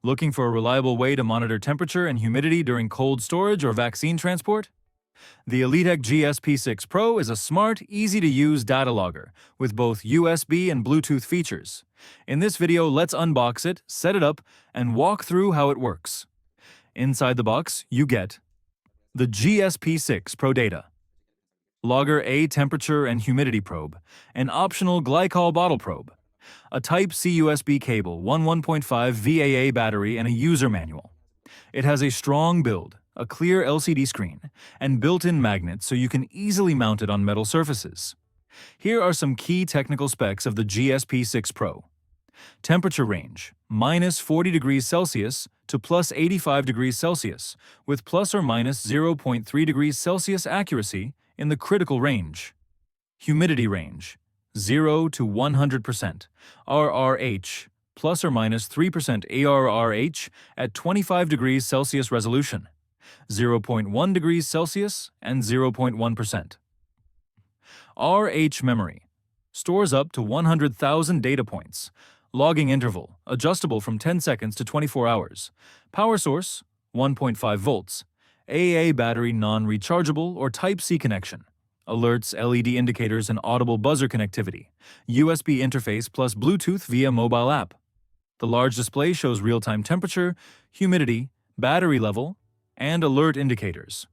Looking for a reliable way to monitor temperature and humidity during cold storage or vaccine transport? The Elitech GSP-6Pro is a smart, easy-to-use data logger with both USB and Bluetooth features. In this video, let's unbox it, set it up, and walk through how it works. Inside the box, you get the GSP-6Pro data, Logger A temperature and humidity probe, an optional glycol bottle probe, a Type-C USB cable, 1.5 VAA battery, and a user manual. It has a strong build, a clear LCD screen, and built-in magnets so you can easily mount it on metal surfaces. Here are some key technical specs of the GSP-6Pro. Temperature range, minus 40 degrees Celsius to plus 85 degrees Celsius, with plus or minus 0.3 degrees Celsius accuracy in the critical range. Humidity range, 0 to 100%, RRH, plus or minus 3% ARRH at 25 degrees Celsius resolution, 0.1 degrees Celsius and 0.1%. RH memory, stores up to 100,000 data points. Logging interval, adjustable from 10 seconds to 24 hours. Power source, 1.5 volts. AA battery non-rechargeable or Type-C connection. Alerts, LED indicators, and audible buzzer connectivity. USB interface plus Bluetooth via mobile app. The large display shows real-time temperature, humidity, battery level, and alert indicators.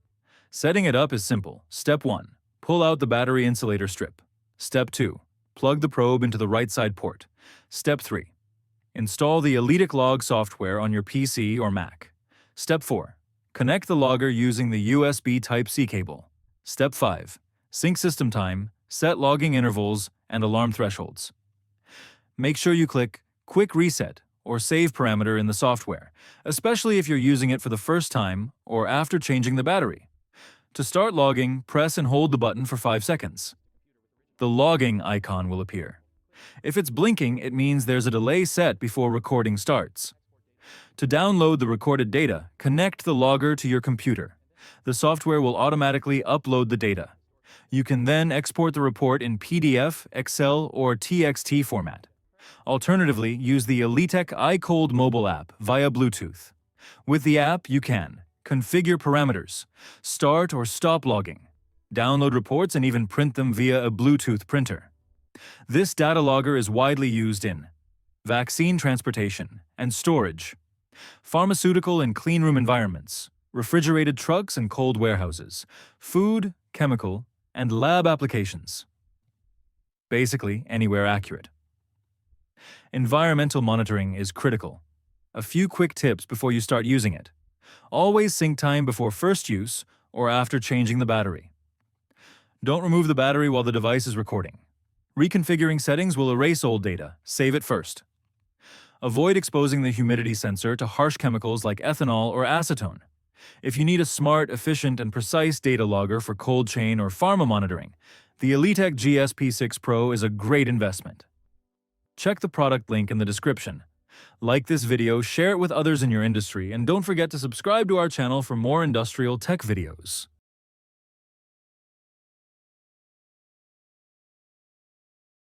Setting it up is simple. Step 1. Pull out the battery insulator strip. Step 2. Plug the probe into the right side port. Step 3. Install the Elitech Log software on your PC or Mac. Step 4. Connect the logger using the USB Type-C cable. Step 5. Sync system time, set logging intervals, and alarm thresholds. Make sure you click Quick Reset or Save parameter in the software, especially if you're using it for the first time or after changing the battery. To start logging, press and hold the button for 5 seconds. The logging icon will appear. If it's blinking, it means there's a delay set before recording starts. To download the recorded data, connect the logger to your computer. The software will automatically upload the data. You can then export the report in PDF, Excel, or TXT format. Alternatively, use the Elitech iCold mobile app via Bluetooth. With the app, you can configure parameters, start or stop logging, download reports, and even print them via a Bluetooth printer. This data logger is widely used in vaccine transportation and storage, pharmaceutical and cleanroom environments, refrigerated trucks and cold warehouses, food, chemical, and lab applications. Basically, anywhere accurate. Environmental monitoring is critical. A few quick tips before you start using it. Always sync time before first use or after changing the battery. Don't remove the battery while the device is recording. Reconfiguring settings will erase old data. Save it first. Avoid exposing the humidity sensor to harsh chemicals like ethanol or acetone. If you need a smart, efficient, and precise data logger for cold chain or pharma monitoring, the Elitech GSP-6Pro is a great investment. Check the product link in the description. Like this video, share it with others in your industry, and don't forget to subscribe to our channel for more industrial tech videos.